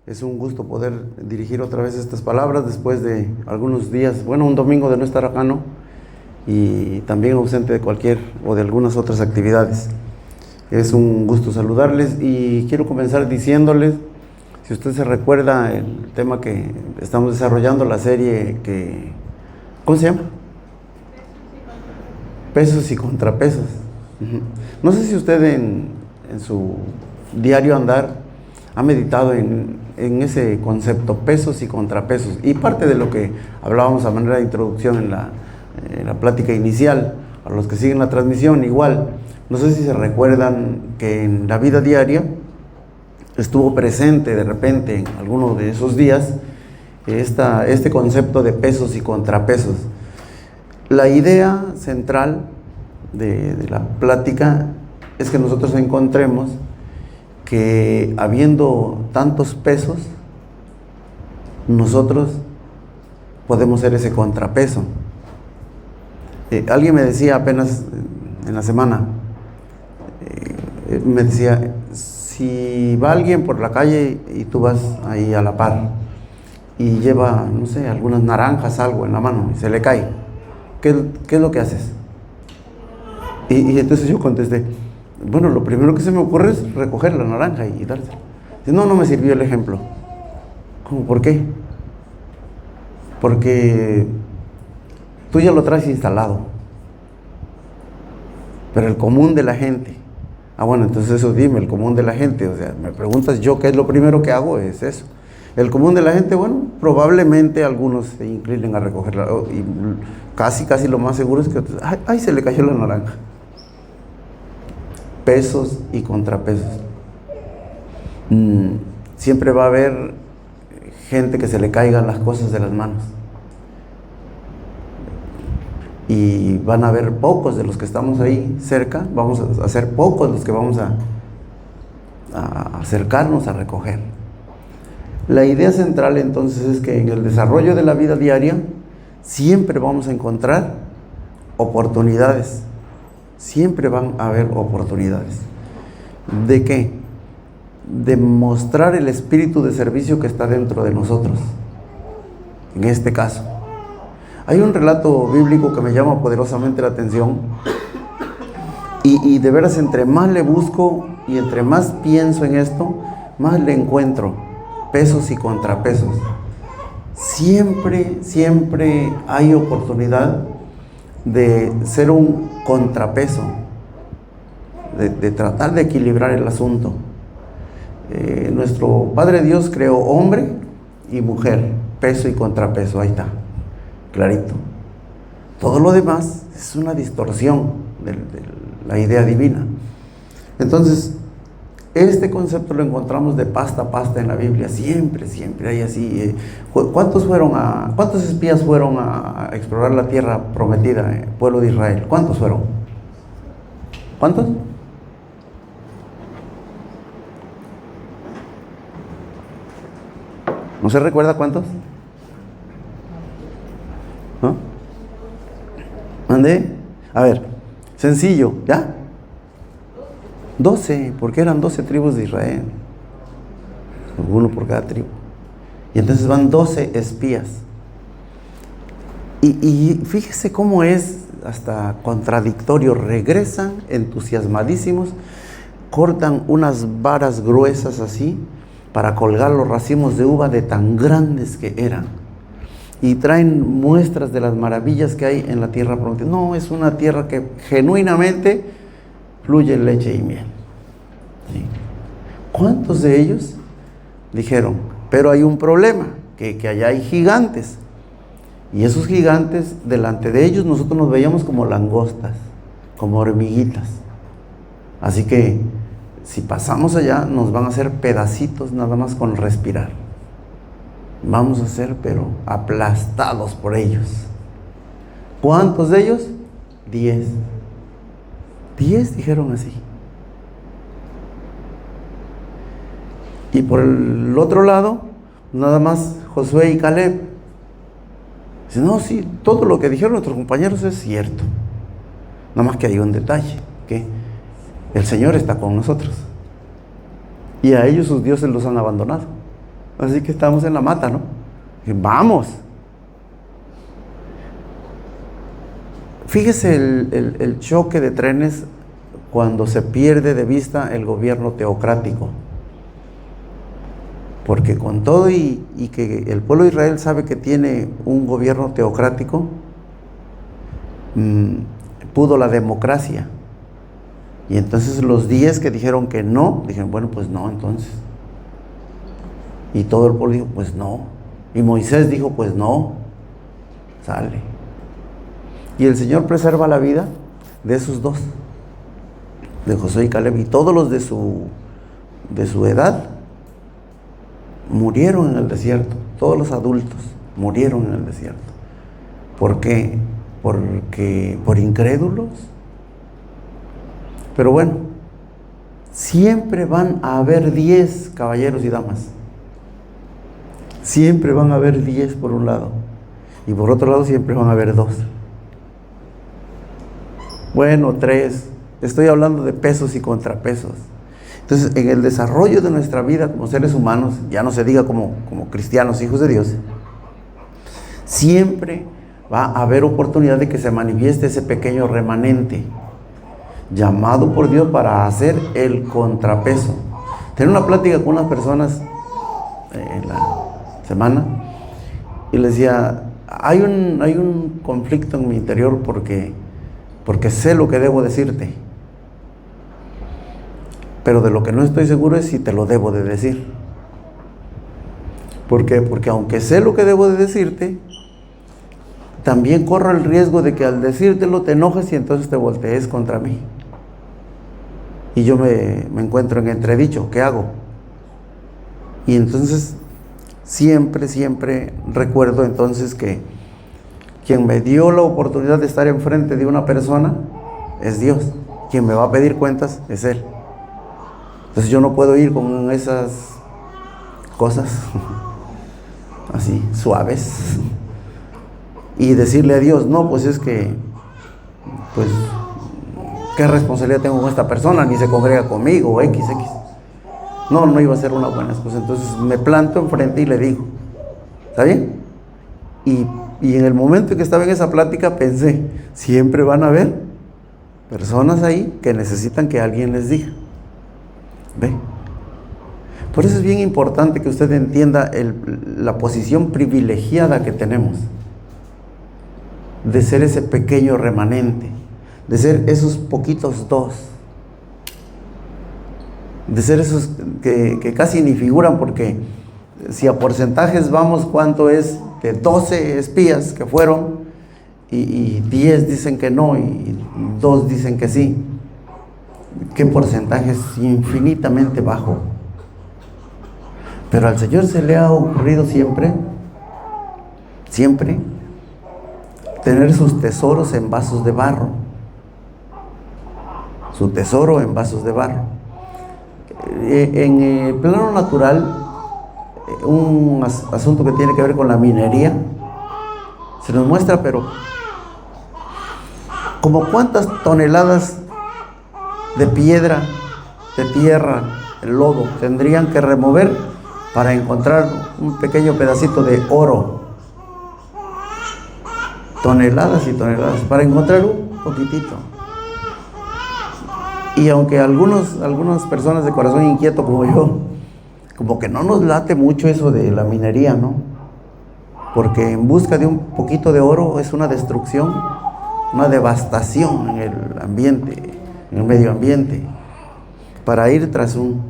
Es un gusto poder dirigir otra vez estas palabras después de algunos días, bueno, un domingo de no estar acá, ¿no? Y también ausente de cualquier o de algunas otras actividades. Es un gusto saludarles y quiero comenzar diciéndoles, si usted se recuerda el tema que estamos desarrollando, la serie que, ¿cómo se llama? Pesos y contrapesos. No sé si usted en su diario andar ha meditado en ese concepto, pesos y contrapesos, y parte de lo que hablábamos a manera de introducción en la plática inicial, a los que siguen la transmisión igual. No sé si se recuerdan que en la vida diaria estuvo presente de repente en alguno de esos días este concepto de pesos y contrapesos. La idea central de la plática es que nosotros encontremos que habiendo tantos pesos, nosotros podemos ser ese contrapeso. Alguien me decía apenas en la semana, me decía, si va alguien por la calle y tú vas ahí a la par y lleva, no sé, algunas naranjas, algo en la mano y se le cae, ¿qué es lo que haces? Y entonces yo contesté, bueno, lo primero que se me ocurre es recoger la naranja y dársela. No me sirvió el ejemplo. ¿Cómo? ¿Por qué? Porque tú ya lo traes instalado. Pero el común de la gente, bueno, entonces eso dime, el común de la gente, o sea, me preguntas yo qué es lo primero que hago, es eso. El común de la gente, bueno, probablemente algunos se inclinen a recogerla, y casi lo más seguro es que, ay, se le cayó la naranja. Pesos y contrapesos. Siempre va a haber gente que se le caigan las cosas de las manos. Y van a haber pocos de los que estamos ahí cerca, vamos a ser pocos los que vamos a acercarnos a recoger. La idea central entonces es que en el desarrollo de la vida diaria siempre vamos a encontrar oportunidades. Siempre van a haber oportunidades. ¿De qué? De mostrar el espíritu de servicio que está dentro de nosotros. En este caso, hay un relato bíblico que me llama poderosamente la atención y de veras entre más le busco y entre más pienso en esto, más le encuentro pesos y contrapesos. Siempre hay oportunidad de ser un contrapeso, de tratar de equilibrar el asunto. Nuestro Padre Dios creó hombre y mujer, peso y contrapeso, ahí está, clarito. Todo lo demás es una distorsión de la idea divina. Entonces, este concepto lo encontramos de pasta a pasta en la Biblia, siempre hay así. ¿Cuántos espías fueron a explorar la tierra prometida, pueblo de Israel? ¿Cuántos fueron? ¿Cuántos? ¿No se recuerda cuántos? ¿No? ¿Mandé? A ver, sencillo, ¿ya? 12, porque eran 12 tribus de Israel, uno por cada tribu, y entonces van 12 espías, y fíjese cómo es hasta contradictorio. Regresan entusiasmadísimos, cortan unas varas gruesas así para colgar los racimos de uva de tan grandes que eran, y traen muestras de las maravillas que hay en la tierra prometida. No, es una tierra que genuinamente fluye leche y miel. ¿Sí? ¿Cuántos de ellos dijeron? Pero hay un problema, que allá hay gigantes, y esos gigantes, delante de ellos nosotros nos veíamos como langostas, como hormiguitas, así que si pasamos allá nos van a hacer pedacitos nada más con respirar. Vamos a ser pero aplastados por ellos. ¿Cuántos de ellos? 10 dijeron así. Y por el otro lado, nada más Josué y Caleb. Dicen, no, sí, todo lo que dijeron nuestros compañeros es cierto. Nada más que hay un detalle, que el Señor está con nosotros. Y a ellos sus dioses los han abandonado. Así que estamos en la mata, ¿no? Y vamos. Fíjese el choque de trenes cuando se pierde de vista el gobierno teocrático. Porque con todo y que el pueblo de Israel sabe que tiene un gobierno teocrático, pudo la democracia. Y entonces los 10 que dijeron que no, dijeron, bueno, pues no, entonces. Y todo el pueblo dijo, pues no. Y Moisés dijo, pues no. Sale. Y el Señor preserva la vida de esos dos, de Josué y Caleb. Y todos los de su edad murieron en el desierto. Todos los adultos murieron en el desierto. ¿Por qué? Porque por incrédulos. Pero bueno, siempre van a haber 10 caballeros y damas. Siempre van a haber 10 por un lado. Y por otro lado siempre van a haber 2. Bueno, 3. Estoy hablando de pesos y contrapesos. Entonces, en el desarrollo de nuestra vida como seres humanos, ya no se diga como cristianos, hijos de Dios, siempre va a haber oportunidad de que se manifieste ese pequeño remanente llamado por Dios para hacer el contrapeso. Tenía una plática con unas personas en la semana y les decía, hay un conflicto en mi interior porque sé lo que debo decirte, pero de lo que no estoy seguro es si te lo debo de decir. ¿Por qué? Porque aunque sé lo que debo de decirte, también corro el riesgo de que al decírtelo te enojes y entonces te voltees contra mí. Y yo me encuentro en entredicho, ¿qué hago? Y entonces siempre recuerdo entonces que quien me dio la oportunidad de estar enfrente de una persona es Dios. Quien me va a pedir cuentas es Él. Entonces yo no puedo ir con esas cosas así, suaves, y decirle a Dios, no, pues es que, pues, ¿qué responsabilidad tengo con esta persona? Ni se congrega conmigo, XX. No iba a ser una buena excusa. Entonces me planto enfrente y le digo, ¿está bien? Y en el momento en que estaba en esa plática pensé, siempre van a haber personas ahí que necesitan que alguien les diga. ¿Ve? Por eso es bien importante que usted entienda la posición privilegiada que tenemos de ser ese pequeño remanente, de ser esos poquitos 2, de ser esos que casi ni figuran, porque si a porcentajes vamos, ¿cuánto es? De 12 espías que fueron y 10 dicen que no y 2 dicen que sí. ¿Qué porcentaje? Es infinitamente bajo. Pero al Señor se le ha ocurrido siempre tener sus tesoros en vasos de barro. Su tesoro en vasos de barro. En el plano natural, un asunto que tiene que ver con la minería se nos muestra, pero como cuántas toneladas de piedra, de tierra, el lodo tendrían que remover para encontrar un pequeño pedacito de oro. Toneladas y toneladas para encontrar un poquitito. Y aunque algunas personas de corazón inquieto como yo, como que no nos late mucho eso de la minería, ¿no? Porque en busca de un poquito de oro es una destrucción, una devastación en el ambiente, en el medio ambiente, para ir tras un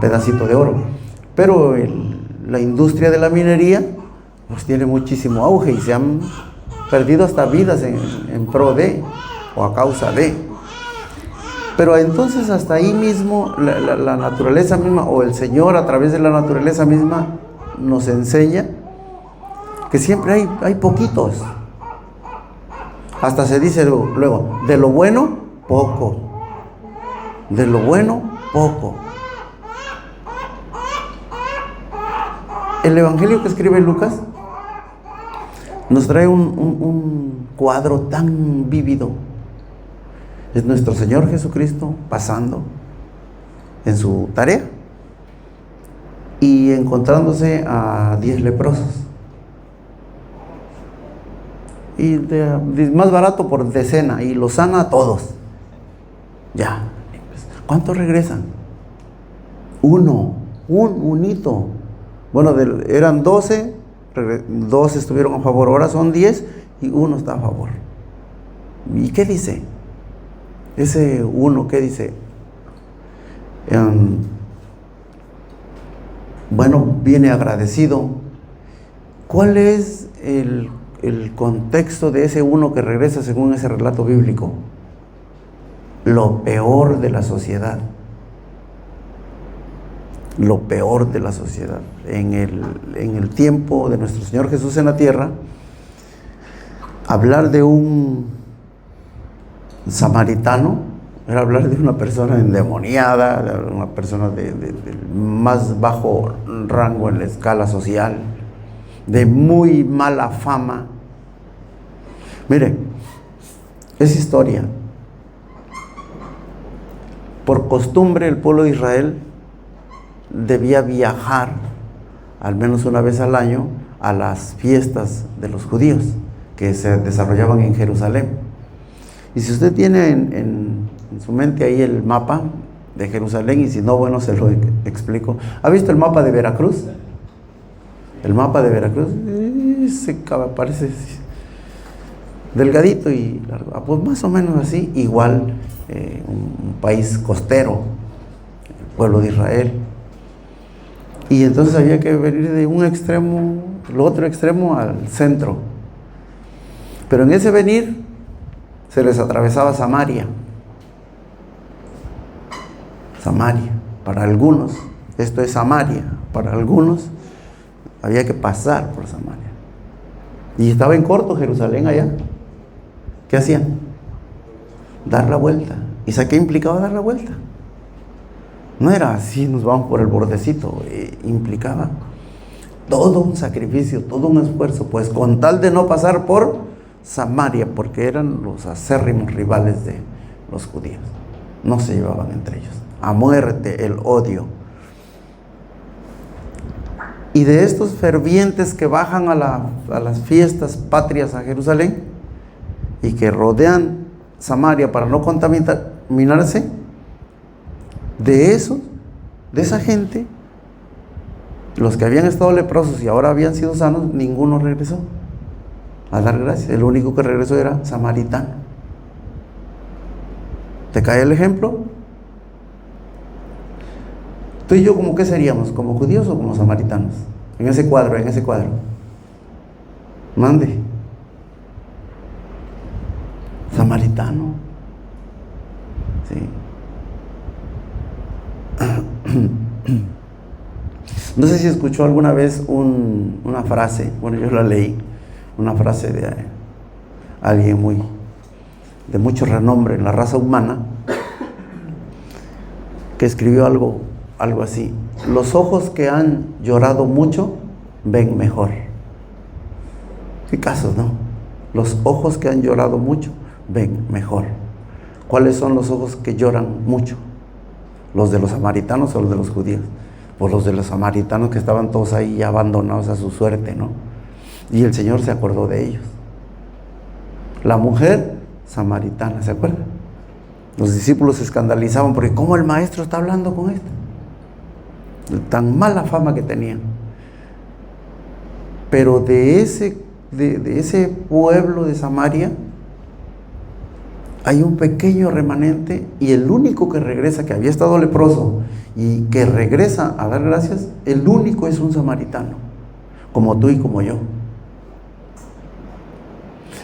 pedacito de oro. Pero la industria de la minería pues tiene muchísimo auge y se han perdido hasta vidas en pro de o a causa de. Pero entonces hasta ahí mismo la naturaleza misma o el Señor a través de la naturaleza misma nos enseña que siempre hay poquitos. Hasta se dice luego, de lo bueno, poco. De lo bueno, poco. El evangelio que escribe Lucas nos trae un cuadro tan vívido. Es nuestro Señor Jesucristo pasando en su tarea. y encontrándose a 10 leprosos. Y más barato por decena, y los sana a todos. Ya. ¿Cuántos regresan? Unito. Bueno, eran 12, 12 estuvieron a favor, ahora son 10 y uno está a favor. ¿Y qué dice? Ese uno, ¿qué dice? Bueno, viene agradecido. ¿Cuál es el contexto de ese uno que regresa según ese relato bíblico? Lo peor de la sociedad. Lo peor de la sociedad. En el tiempo de nuestro Señor Jesús en la tierra, hablar de un samaritano era hablar de una persona endemoniada, de una persona del más bajo rango en la escala social, de muy mala fama. Mire, es historia. Por costumbre, el pueblo de Israel debía viajar al menos una vez al año a las fiestas de los judíos que se desarrollaban en Jerusalén. Y si usted tiene en su mente ahí el mapa de Jerusalén, y si no, bueno, se lo explico. ¿Ha visto el mapa de Veracruz? El mapa de Veracruz parece delgadito y largo. Pues más o menos así, igual un país costero, el pueblo de Israel. Y entonces había que venir de un extremo, el otro extremo al centro. Pero en ese venir se les atravesaba Samaria. Samaria, para algunos, esto es Samaria, para algunos había que pasar por Samaria. Y estaba en corto Jerusalén allá. ¿Qué hacían? Dar la vuelta. ¿Y sabe qué implicaba dar la vuelta? No era así, nos vamos por el bordecito. Implicaba todo un sacrificio, todo un esfuerzo, pues con tal de no pasar por Samaria, porque eran los acérrimos rivales de los judíos. No se llevaban entre ellos. A muerte, el odio. Y de estos fervientes que bajan a las fiestas patrias a Jerusalén y que rodean Samaria para no contaminarse, de esa gente, los que habían estado leprosos y ahora habían sido sanos, ninguno regresó a dar gracias. El único que regresó era samaritano. ¿Te cae el ejemplo? ¿Tú y yo como qué seríamos? ¿Como judíos o como samaritanos? En ese cuadro. Mande. Samaritano. Sí. No sé si escuchó alguna vez una frase, bueno, yo la leí, una frase de alguien de mucho renombre en la raza humana, que escribió algo así: los ojos que han llorado mucho ven mejor. ¿Qué casos, no? Los ojos que han llorado mucho ven mejor. ¿Cuáles son los ojos que lloran mucho? ¿Los de los samaritanos o los de los judíos? Pues los de los samaritanos, que estaban todos ahí abandonados a su suerte, ¿no? Y el Señor se acordó de ellos. La mujer samaritana, ¿se acuerdan? Los discípulos se escandalizaban porque ¿cómo el maestro está hablando con esto? Tan mala fama que tenían. Pero de ese pueblo de Samaria hay un pequeño remanente, y el único que regresa, que había estado leproso y que regresa a dar gracias, el único es un samaritano, como tú y como yo.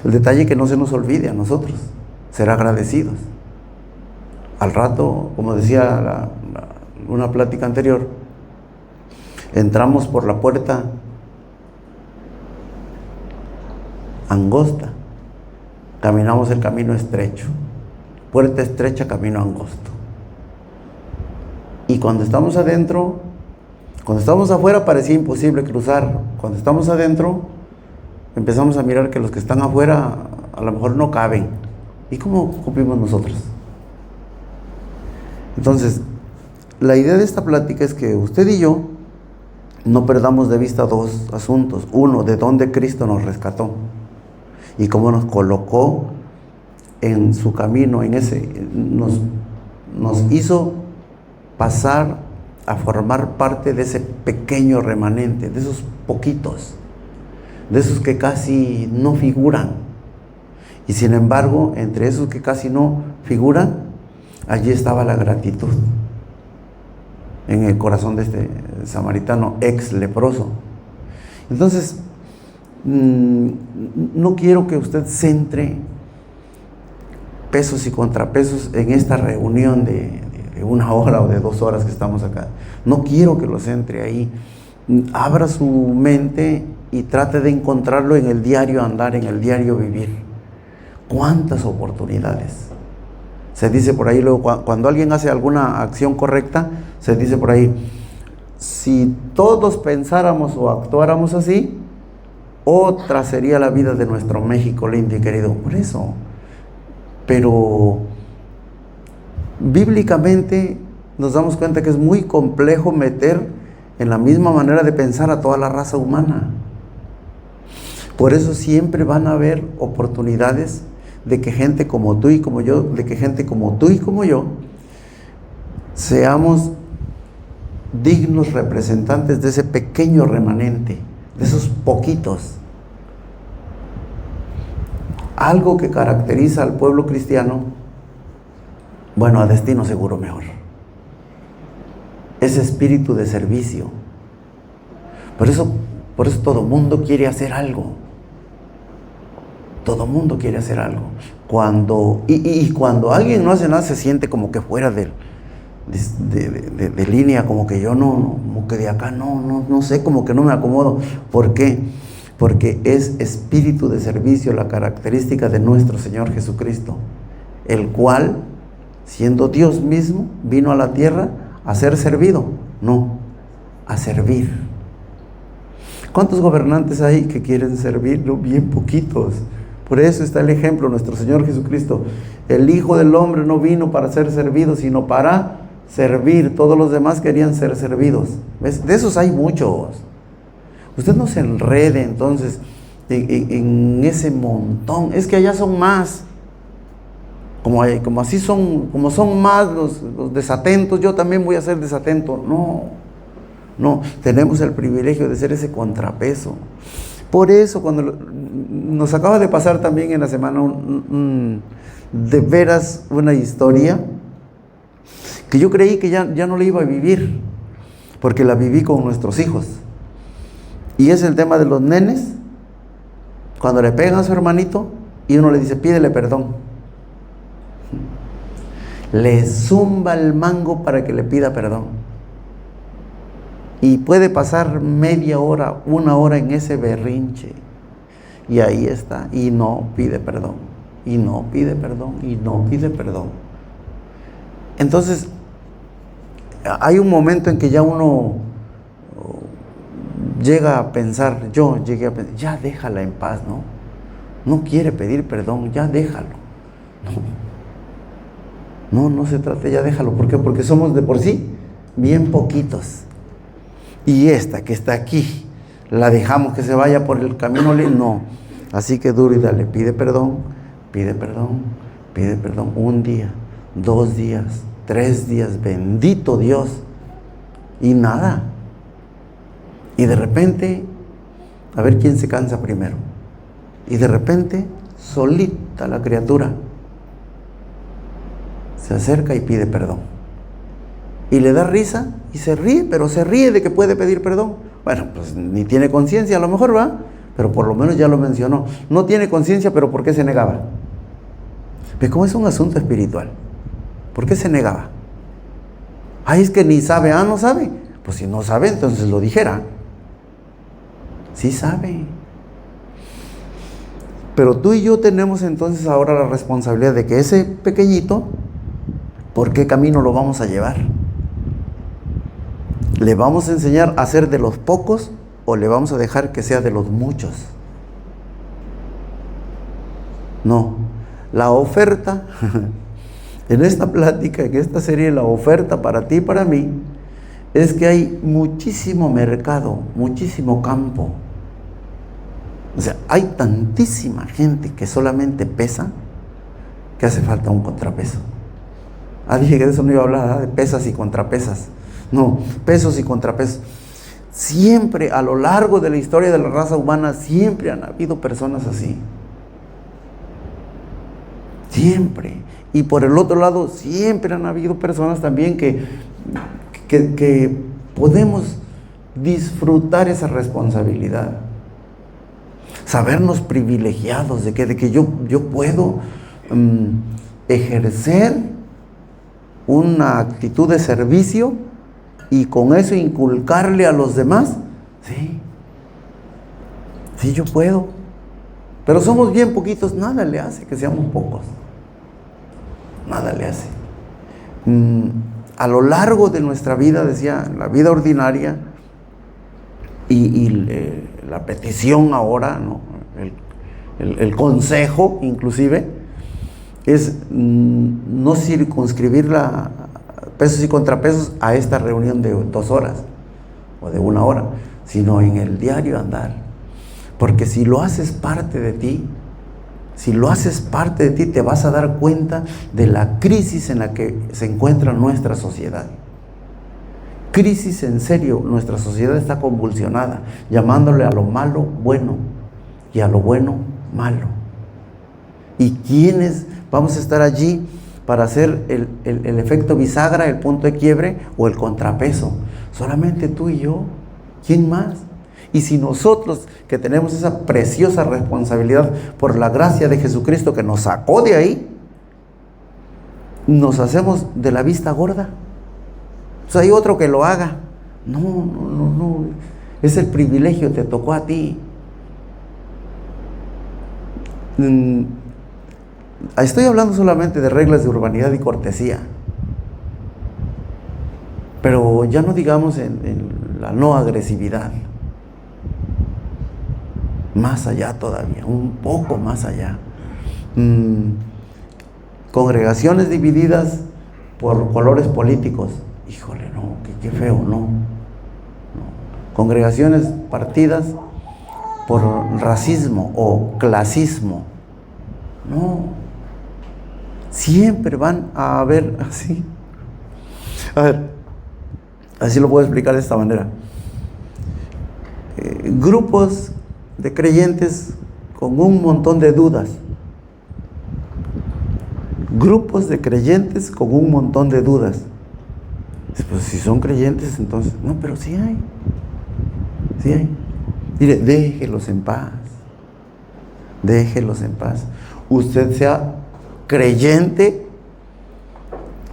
El detalle que no se nos olvide a nosotros, ser agradecidos. Al rato, como decía una plática anterior, entramos por la puerta angosta, caminamos el camino estrecho. Puerta estrecha, camino angosto. Y cuando estamos adentro, cuando estamos afuera parecía imposible cruzar. Cuando estamos adentro, empezamos a mirar que los que están afuera a lo mejor no caben. ¿Y cómo cupimos nosotros? Entonces, la idea de esta plática es que usted y yo no perdamos de vista dos asuntos. Uno, de dónde Cristo nos rescató y cómo nos colocó en su camino, nos hizo pasar a formar parte de ese pequeño remanente, de esos poquitos, de esos que casi no figuran. Y sin embargo, entre esos que casi no figuran, allí estaba la gratitud en el corazón de este samaritano ex leproso. Entonces, no quiero que usted centre pesos y contrapesos en esta reunión de 1 hora o de 2 horas que estamos acá. No quiero que lo centre ahí. Abra su mente y trate de encontrarlo en el diario andar, en el diario vivir. ¿Cuántas oportunidades? Se dice por ahí, luego, cuando alguien hace alguna acción correcta, se dice por ahí, si todos pensáramos o actuáramos así, otra sería la vida de nuestro México lindo y querido. Por eso. Pero bíblicamente nos damos cuenta que es muy complejo meter en la misma manera de pensar a toda la raza humana. Por eso siempre van a haber oportunidades de que gente como tú y como yo, de que gente como tú y como yo, seamos dignos representantes de ese pequeño remanente, de esos poquitos. Algo que caracteriza al pueblo cristiano, bueno, a destino seguro mejor, ese espíritu de servicio. Por eso todo mundo quiere hacer algo. Todo mundo quiere hacer algo. Cuando alguien no hace nada, se siente como que fuera de línea, como que yo como que de acá no sé, como que no me acomodo. ¿Por qué? Porque es espíritu de servicio la característica de nuestro Señor Jesucristo, el cual, siendo Dios mismo, vino a la tierra a ser servido, no, a servir. ¿Cuántos gobernantes hay que quieren servir? No, bien poquitos. Por eso está el ejemplo, nuestro Señor Jesucristo. El Hijo del Hombre no vino para ser servido, sino para servir. Todos los demás querían ser servidos. ¿Ves? De esos hay muchos. Usted no se enrede entonces en ese montón. Es que allá son más. Como son más los desatentos, yo también voy a ser desatento. No, tenemos el privilegio de ser ese contrapeso. Por eso, cuando nos acaba de pasar también en la semana de veras una historia que yo creí que ya no la iba a vivir, porque la viví con nuestros hijos. Y es el tema de los nenes, cuando le pegan a su hermanito y uno le dice, pídele perdón. Le zumba el mango para que le pida perdón. Y puede pasar media hora, 1 hora en ese berrinche. Y ahí está. Y no pide perdón. Y no pide perdón. Y no pide perdón. Entonces, hay un momento en que ya uno llega a pensar, yo llegué a pensar, ya déjala en paz, ¿no? No quiere pedir perdón, ya déjalo. No se trata, ya déjalo. ¿Por qué? Porque somos de por sí bien poquitos. Y esta que está aquí, la dejamos que se vaya por el camino, no. Así que duro y dale, pide perdón, 1 día, 2 días, 3 días, bendito Dios. Y nada. Y de repente, a ver quién se cansa primero. Y de repente, solita la criatura se acerca y pide perdón. Y le da risa y se ríe, pero se ríe de que puede pedir perdón. Bueno, pues ni tiene conciencia, a lo mejor va, pero por lo menos ya lo mencionó. No tiene conciencia, pero ¿por qué se negaba? ¿Ves cómo es un asunto espiritual? ¿Por qué se negaba? Ay, es que ni sabe. No sabe. Pues si no sabe, entonces lo dijera. Sí sabe. Pero tú y yo tenemos entonces ahora la responsabilidad de que ese pequeñito, ¿por qué camino lo vamos a llevar? ¿Le vamos a enseñar a ser de los pocos o le vamos a dejar que sea de los muchos? No, la oferta, en esta plática, en esta serie, la oferta para ti y para mí, es que hay muchísimo mercado, muchísimo campo. O sea, hay tantísima gente que solamente pesa que hace falta un contrapeso. Dije que de eso no iba a hablar, de pesas y contrapesas. No, pesos y contrapesos. Siempre, a lo largo de la historia de la raza humana, siempre han habido personas así. Siempre. Y por el otro lado, siempre han habido personas también que podemos disfrutar esa responsabilidad. Sabernos privilegiados de que yo puedo ejercer una actitud de servicio y con eso inculcarle a los demás. Sí, yo puedo. Pero somos bien poquitos, nada le hace que seamos pocos. Nada le hace. A lo largo de nuestra vida, decía, la vida ordinaria y la petición ahora, ¿no? El consejo inclusive, es no circunscribir pesos y contrapesos a esta reunión de 2 horas o de 1 hora, sino en el diario andar. Porque si lo haces parte de ti, te vas a dar cuenta de la crisis en la que se encuentra nuestra sociedad. Crisis en serio, nuestra sociedad está convulsionada, llamándole a lo malo bueno y a lo bueno malo. ¿Y quiénes vamos a estar allí para hacer el efecto bisagra, el punto de quiebre o el contrapeso? Solamente tú y yo. ¿Quién más? Y si nosotros, que tenemos esa preciosa responsabilidad por la gracia de Jesucristo que nos sacó de ahí, nos hacemos de la vista gorda, pues hay otro que lo haga. No. Es el privilegio, te tocó a ti. Estoy hablando solamente de reglas de urbanidad y cortesía. Pero ya no digamos en la no agresividad. Más allá todavía, un poco más allá. Congregaciones divididas por colores políticos. Híjole, no, qué feo, no. Congregaciones partidas por racismo o clasismo. No. Siempre van a haber así. A ver, así lo puedo explicar de esta manera. Grupos de creyentes con un montón de dudas. Grupos de creyentes con un montón de dudas. Pues si son creyentes, entonces, no, pero sí hay. Sí hay. Mire, déjelos en paz. Déjelos en paz. Usted sea creyente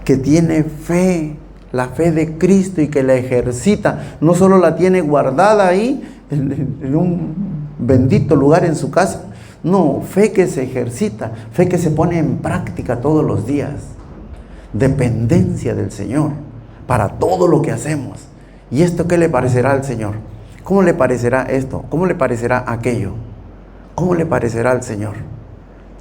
que tiene fe, la fe de Cristo y que la ejercita. No solo la tiene guardada ahí en un bendito lugar en su casa. No, fe que se ejercita, fe que se pone en práctica todos los días. Dependencia del Señor para todo lo que hacemos. ¿Y esto qué le parecerá al Señor? ¿Cómo le parecerá esto? ¿Cómo le parecerá aquello? ¿Cómo le parecerá al Señor?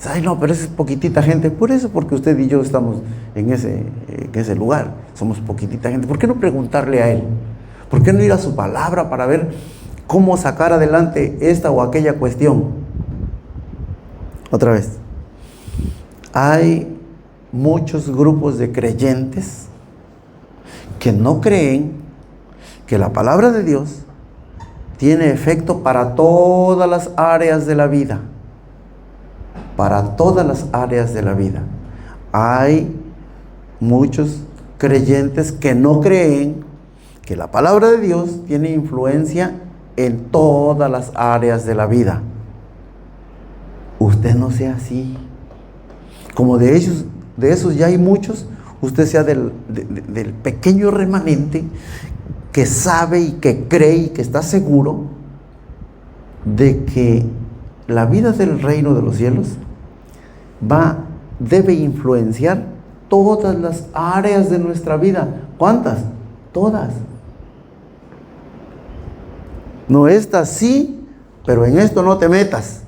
Ay, no, pero es poquitita gente. Por eso, porque usted y yo estamos en ese lugar. Somos poquitita gente. ¿Por qué no preguntarle a Él? ¿Por qué no ir a su palabra para ver cómo sacar adelante esta o aquella cuestión? Otra vez. Hay muchos grupos de creyentes que no creen que la palabra de Dios tiene efecto para todas las áreas de la vida. Para todas las áreas de la vida. Hay muchos creyentes que no creen que la palabra de Dios tiene influencia en todas las áreas de la vida. Usted no sea así. Como de esos ya hay muchos, usted sea del pequeño remanente que sabe y que cree y que está seguro de que la vida del reino de los cielos debe influenciar todas las áreas de nuestra vida. ¿Cuántas? Todas. No, esta sí, pero en esto no te metas.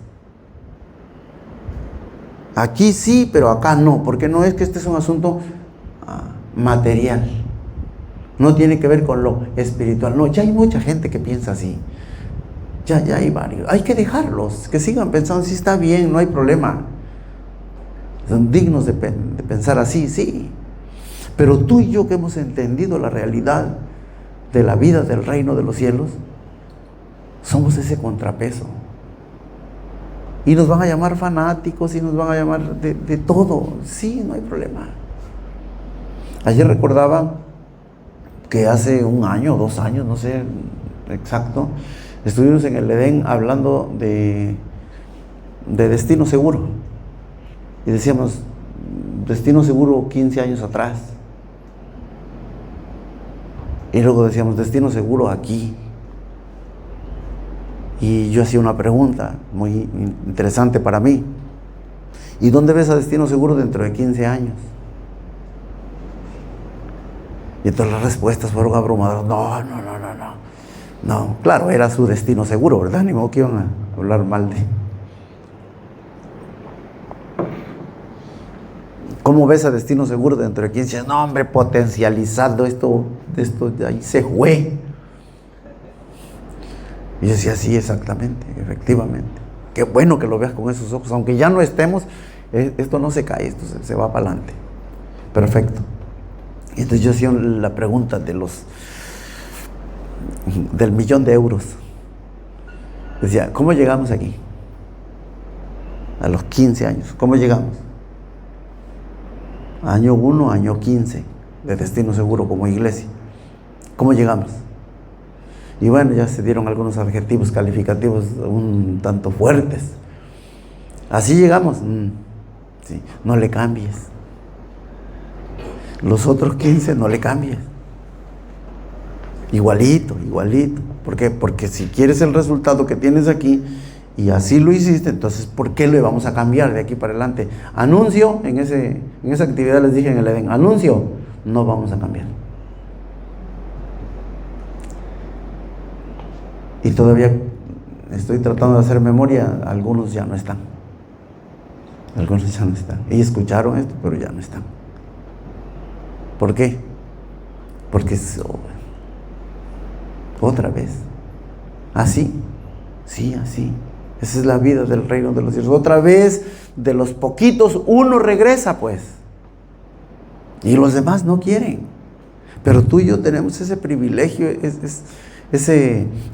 Aquí sí, pero acá no, porque no es que este es un asunto material. no tiene que ver con lo espiritual. No, ya hay mucha gente que piensa así. Ya hay varios. Hay que dejarlos, que sigan pensando, sí está bien, no hay problema. Son dignos de pensar así, sí. Pero tú y yo que hemos entendido la realidad de la vida del reino de los cielos, somos ese contrapeso. Y nos van a llamar fanáticos y nos van a llamar de todo. Sí, no hay problema. Ayer recordaba que hace 1 año, 2 años, no sé exacto, estuvimos en el Edén hablando de destino seguro. Y decíamos, destino seguro 15 años atrás. Y luego decíamos, destino seguro aquí. Y yo hacía una pregunta muy interesante para mí. ¿Y dónde ves a destino seguro dentro de 15 años? Y entonces las respuestas fueron abrumadoras. No, claro, era su destino seguro, ¿verdad? Ni modo que iban a hablar mal de... ¿Cómo ves a destino seguro dentro de 15 años? No, hombre, potencializado, esto de ahí se fue. Y yo decía, sí, exactamente, efectivamente. Qué bueno que lo veas con esos ojos, aunque ya no estemos, esto no se cae, esto se va para adelante. Perfecto. Y entonces yo hacía la pregunta del 1.000.000 de euros. Decía, ¿cómo llegamos aquí? A los 15 años, ¿cómo llegamos? Año 1, año 15 de destino seguro como iglesia. ¿Cómo llegamos? Y bueno, ya se dieron algunos adjetivos calificativos un tanto fuertes. Así llegamos. Sí, no le cambies. Los otros 15 no le cambies. Igualito. ¿Por qué? Porque si quieres el resultado que tienes aquí y así lo hiciste, entonces ¿por qué le vamos a cambiar de aquí para adelante? Anuncio, en esa actividad les dije en el Edén, anuncio, no vamos a cambiar. Y todavía estoy tratando de hacer memoria, algunos ya no están. Ellos escucharon esto, pero ya no están. ¿Por qué? Porque otra vez. Así. Sí, así. Esa es la vida del reino de los cielos. Otra vez, de los poquitos, uno regresa, pues. Y los demás no quieren. Pero tú y yo tenemos ese privilegio,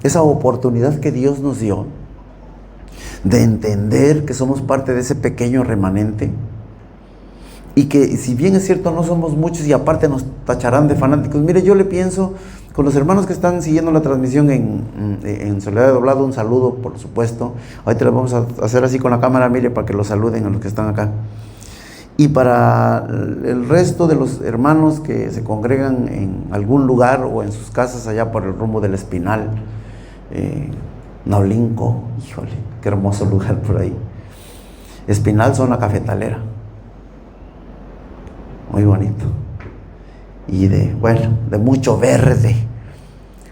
esa oportunidad que Dios nos dio de entender que somos parte de ese pequeño remanente y que si bien es cierto no somos muchos y aparte nos tacharán de fanáticos. Mire, yo le pienso con los hermanos que están siguiendo la transmisión en Soledad de Doblado, un saludo por supuesto. Ahorita lo vamos a hacer así con la cámara, mire, para que los saluden a los que están acá. Y para el resto de los hermanos que se congregan en algún lugar o en sus casas allá por el rumbo del Espinal, Naulinco, híjole, qué hermoso lugar por ahí. Espinal, zona cafetalera. Muy bonito. Y de mucho verde.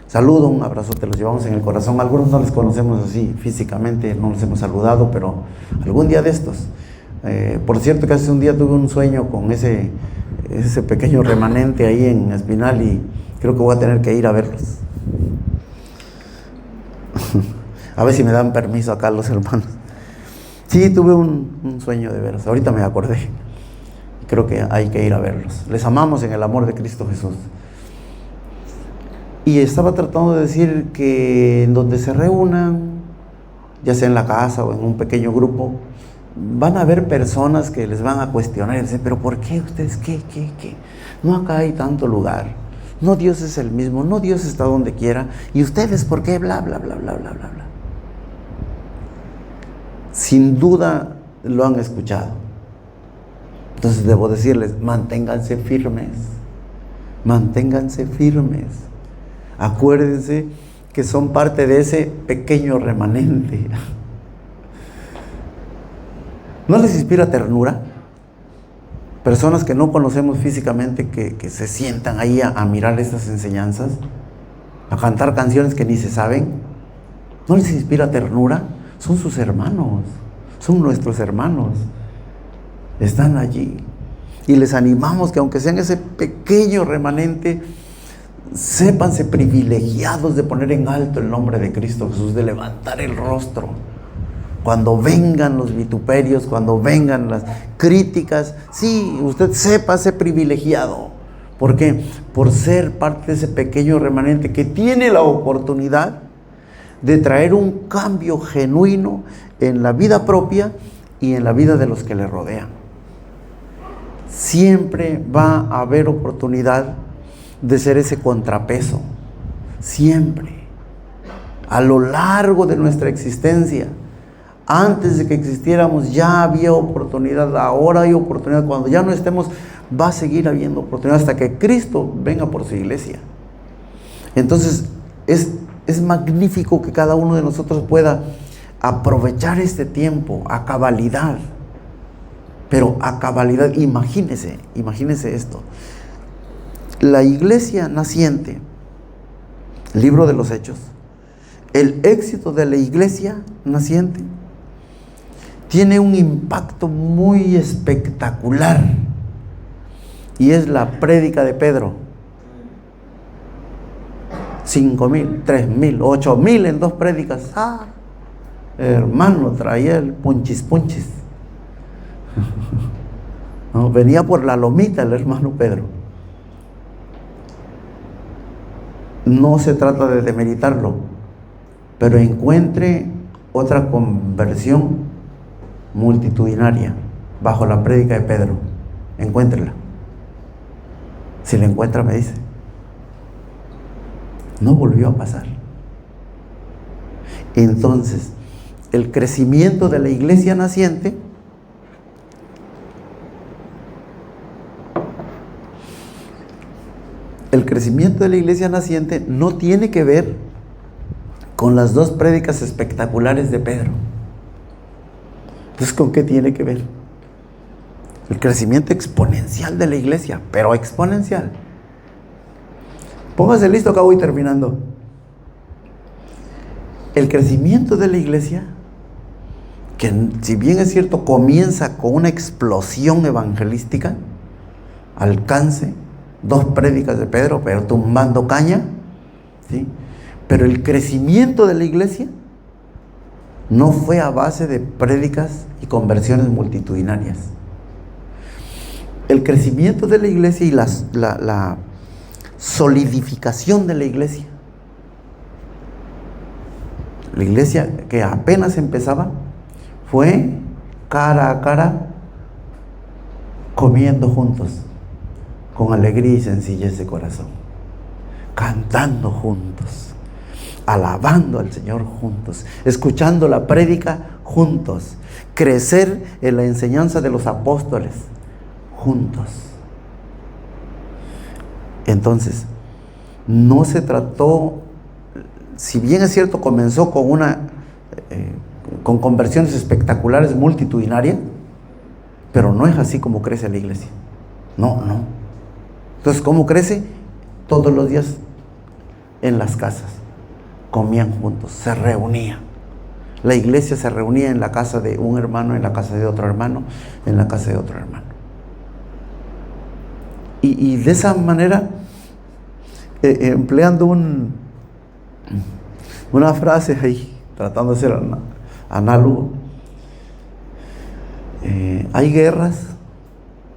Saludo, un abrazo, te los llevamos en el corazón. Algunos no les conocemos así físicamente, no los hemos saludado, pero algún día de estos. Por cierto que hace un día tuve un sueño con ese pequeño remanente ahí en Espinal y creo que voy a tener que ir a verlos. A ver si me dan permiso acá los hermanos. Sí, tuve un sueño de veras, ahorita me acordé. Creo que hay que ir a verlos. Les amamos en el amor de Cristo Jesús. Y estaba tratando de decir que en donde se reúnan, ya sea en la casa o en un pequeño grupo, van a haber personas que les van a cuestionar y decir, pero ¿por qué ustedes qué? No, acá hay tanto lugar. No, Dios es el mismo. No, Dios está donde quiera. ¿Y ustedes por qué? Bla, bla, bla, bla, bla, bla, bla. Sin duda lo han escuchado. Entonces debo decirles, manténganse firmes. Manténganse firmes. Acuérdense que son parte de ese pequeño remanente. ¿No les inspira ternura? Personas que no conocemos físicamente, que se sientan ahí a mirar estas enseñanzas, a cantar canciones que ni se saben. ¿No les inspira ternura? Son sus hermanos, son nuestros hermanos. Están allí. Y les animamos que aunque sean ese pequeño remanente, sépanse privilegiados de poner en alto el nombre de Cristo Jesús, de levantar el rostro. Cuando vengan los vituperios, cuando vengan las críticas, sí, usted sépase privilegiado. ¿Por qué? Por ser parte de ese pequeño remanente que tiene la oportunidad de traer un cambio genuino en la vida propia y en la vida de los que le rodean. Siempre va a haber oportunidad de ser ese contrapeso. Siempre. A lo largo de nuestra existencia. Antes de que existiéramos ya había oportunidad, ahora hay oportunidad. Cuando ya no estemos, va a seguir habiendo oportunidad hasta que Cristo venga por su iglesia. Entonces, es magnífico que cada uno de nosotros pueda aprovechar este tiempo a cabalidad. Pero a cabalidad, imagínese esto. La iglesia naciente, libro de los Hechos, el éxito de la iglesia naciente tiene un impacto muy espectacular, y es la prédica de Pedro. 5,000, 3,000, 8,000 en 2 prédicas. Hermano, traía el punchis. No, venía por la lomita el hermano Pedro. No se trata de demeritarlo, pero encuentre otra conversión multitudinaria bajo la prédica de Pedro. Encuéntrela. Si la encuentra, me dice. No volvió a pasar. Entonces, el crecimiento de la iglesia naciente no tiene que ver con las 2 prédicas espectaculares de Pedro. Entonces, ¿con qué tiene que ver? El crecimiento exponencial de la iglesia, pero exponencial. Póngase listo, acá voy terminando. El crecimiento de la iglesia, que si bien es cierto comienza con una explosión evangelística, alcance, 2 prédicas de Pedro, pero tumbando caña, ¿sí? Pero el crecimiento de la iglesia no fue a base de prédicas y conversiones multitudinarias. El crecimiento de la iglesia y la solidificación de la iglesia que apenas empezaba, fue cara a cara, comiendo juntos, con alegría y sencillez de corazón, cantando juntos, alabando al Señor juntos, escuchando la prédica juntos, crecer en la enseñanza de los apóstoles juntos. Entonces, no se trató, si bien es cierto, comenzó con conversiones espectaculares multitudinarias, pero no es así como crece la iglesia. No. Entonces, ¿cómo crece? Todos los días en las casas comían juntos, se reunían. La iglesia se reunía en la casa de un hermano, en la casa de otro hermano, en la casa de otro hermano. Y de esa manera, empleando una frase ahí, tratando de ser análogo, hay guerras,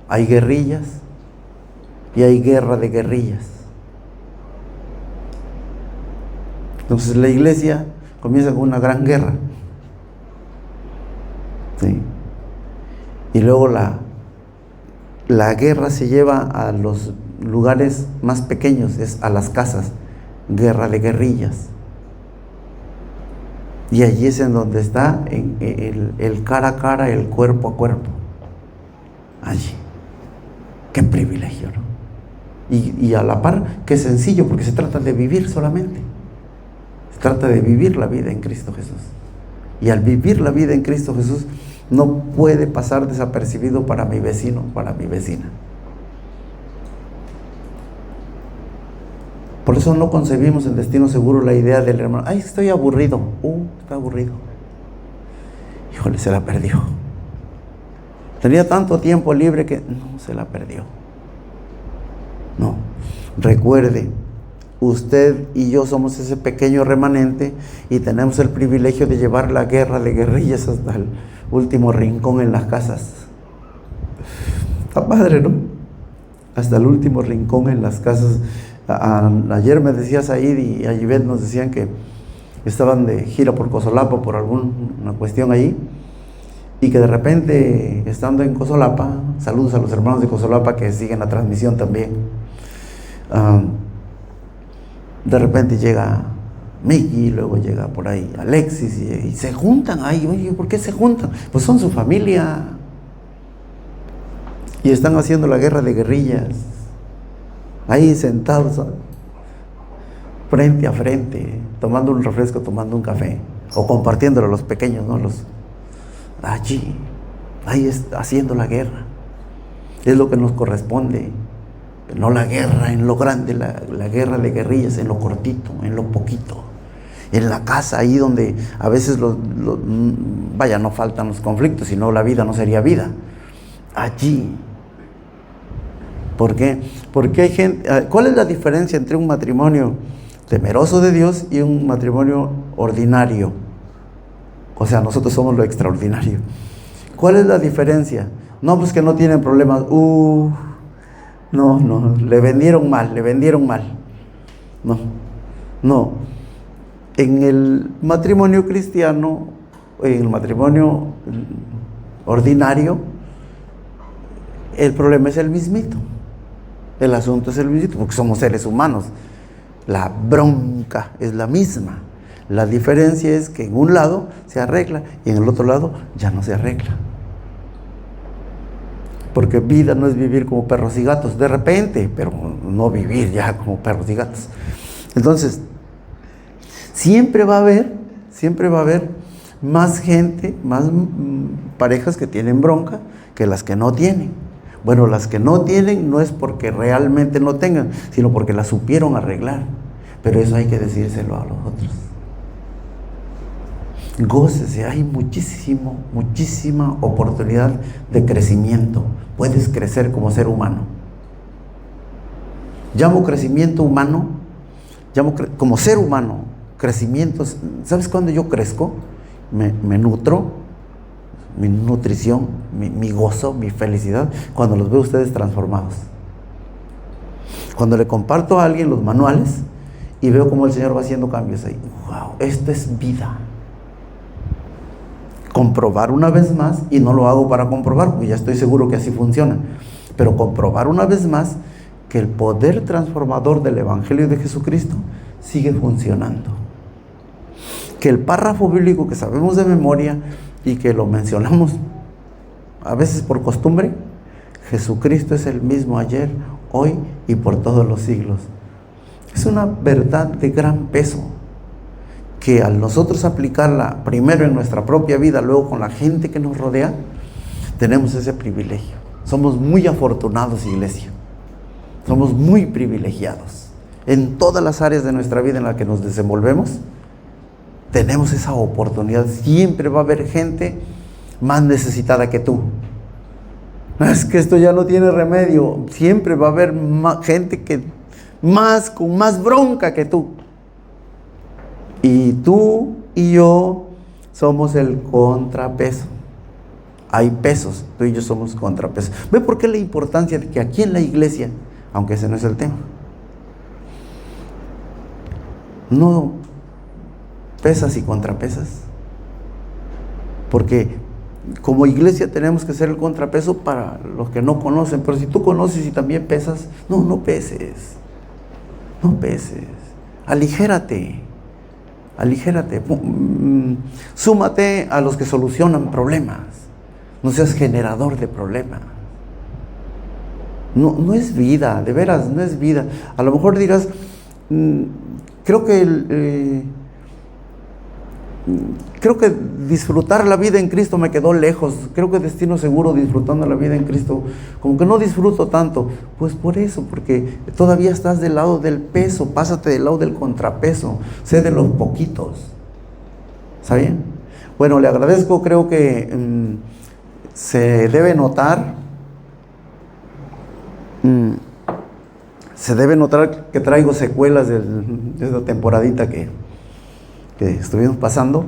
hay guerrillas y hay guerra de guerrillas. Entonces la iglesia comienza con una gran guerra, ¿sí? Y luego la guerra se lleva a los lugares más pequeños, es a las casas, guerra de guerrillas. Y allí es en donde está el cara a cara, el cuerpo a cuerpo. Allí. Qué privilegio, ¿no? Y a la par, qué sencillo, porque se trata de vivir solamente. Se trata de vivir la vida en Cristo Jesús. Y al vivir la vida en Cristo Jesús, no puede pasar desapercibido para mi vecino, para mi vecina. Por eso no concebimos en Destino Seguro la idea del hermano, ay, estoy aburrido. Está aburrido. Híjole, se la perdió. Tenía tanto tiempo libre que no, se la perdió. No, recuerde, usted y yo somos ese pequeño remanente y tenemos el privilegio de llevar la guerra de guerrillas hasta el último rincón en las casas. Está padre, ¿no? Hasta el último rincón en las casas. Ayer me decía Said y a Yvette nos decían que estaban de gira por Cosolapa por alguna cuestión ahí, y que de repente, estando en Cosolapa, saludos a los hermanos de Cosolapa que siguen la transmisión también, de repente llega Miki, luego llega por ahí Alexis y se juntan ahí. Oye, ¿por qué se juntan? Pues son su familia y están haciendo la guerra de guerrillas ahí sentados frente a frente, tomando un refresco, tomando un café o compartiéndolo a los pequeños, ¿no? Allí, ahí haciendo la guerra. Es lo que nos corresponde. No la guerra en lo grande, la guerra de guerrillas en lo cortito, en lo poquito. En la casa, ahí donde a veces no faltan los conflictos, si no la vida no sería vida. Allí. ¿Por qué? Porque hay gente. ¿Cuál es la diferencia entre un matrimonio temeroso de Dios y un matrimonio ordinario? O sea, nosotros somos lo extraordinario. ¿Cuál es la diferencia? No, pues que no tienen problemas. No, le vendieron mal. No. En el matrimonio cristiano, en el matrimonio ordinario, el problema es el mismito. El asunto es el mismito, porque somos seres humanos. La bronca es la misma. La diferencia es que en un lado se arregla y en el otro lado ya no se arregla. Porque vida no es vivir como perros y gatos, de repente, pero no vivir ya como perros y gatos. Entonces, siempre va a haber más gente, más parejas que tienen bronca que las que no tienen. Bueno, las que no tienen no es porque realmente no tengan, sino porque la supieron arreglar. Pero eso hay que decírselo a los otros. Gócese, hay muchísima oportunidad de crecimiento. Puedes crecer como ser humano. Llamo crecimiento humano, como ser humano, crecimiento. ¿Sabes cuándo yo crezco? Me nutro, mi nutrición, mi gozo, mi felicidad, cuando los veo ustedes transformados. Cuando le comparto a alguien los manuales y veo cómo el Señor va haciendo cambios ahí. ¡Wow! Esto es vida. Comprobar una vez más, y no lo hago para comprobar, porque ya estoy seguro que así funciona, pero comprobar una vez más que el poder transformador del Evangelio de Jesucristo sigue funcionando. Que el párrafo bíblico que sabemos de memoria y que lo mencionamos a veces por costumbre, Jesucristo es el mismo ayer, hoy y por todos los siglos. Es una verdad de gran peso, que al nosotros aplicarla primero en nuestra propia vida, luego con la gente que nos rodea, tenemos ese privilegio. Somos muy afortunados, iglesia. Somos muy privilegiados. En todas las áreas de nuestra vida en las que nos desenvolvemos, tenemos esa oportunidad. Siempre va a haber gente más necesitada que tú. Es que esto ya no tiene remedio. Siempre va a haber gente con más bronca que tú. Y tú y yo somos el contrapeso. Hay pesos, tú y yo somos contrapesos. ¿Ve por qué la importancia de que aquí en la iglesia, aunque ese no es el tema, no pesas y contrapesas? Porque como iglesia tenemos que ser el contrapeso para los que no conocen. Pero si tú conoces y también pesas, no peses. Aligérate. Súmate a los que solucionan problemas. No seas generador de problemas. No es vida, de veras, no es vida. A lo mejor dirás, creo que disfrutar la vida en Cristo me quedó lejos. Creo que destino seguro disfrutando la vida en Cristo, como que no disfruto tanto. Pues por eso, porque todavía estás del lado del peso. Pásate del lado del contrapeso. Sé de los poquitos. ¿Está bien? Bueno, le agradezco. Creo que se debe notar Se debe notar que traigo secuelas de esta temporadita que estuvimos pasando.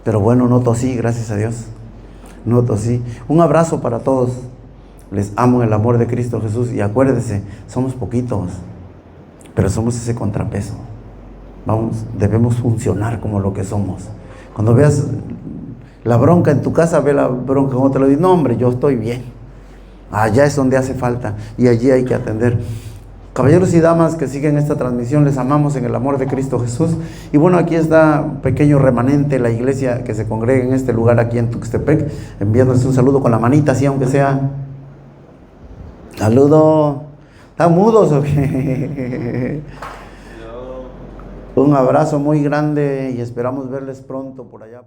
Pero bueno, no tosí, gracias a Dios. No tosí. Un abrazo para todos. Les amo en el amor de Cristo Jesús. Y acuérdense, somos poquitos, pero somos ese contrapeso. Debemos funcionar como lo que somos. Cuando veas la bronca en tu casa, ve la bronca en otro lado y no, hombre, yo estoy bien. Allá es donde hace falta y allí hay que atender. Caballeros y damas que siguen esta transmisión, les amamos en el amor de Cristo Jesús. Y bueno, aquí está un pequeño remanente, la iglesia que se congrega en este lugar aquí en Tuxtepec, enviándoles un saludo con la manita, así aunque sea. Saludo. ¿Están mudos o qué? Un abrazo muy grande y esperamos verles pronto por allá.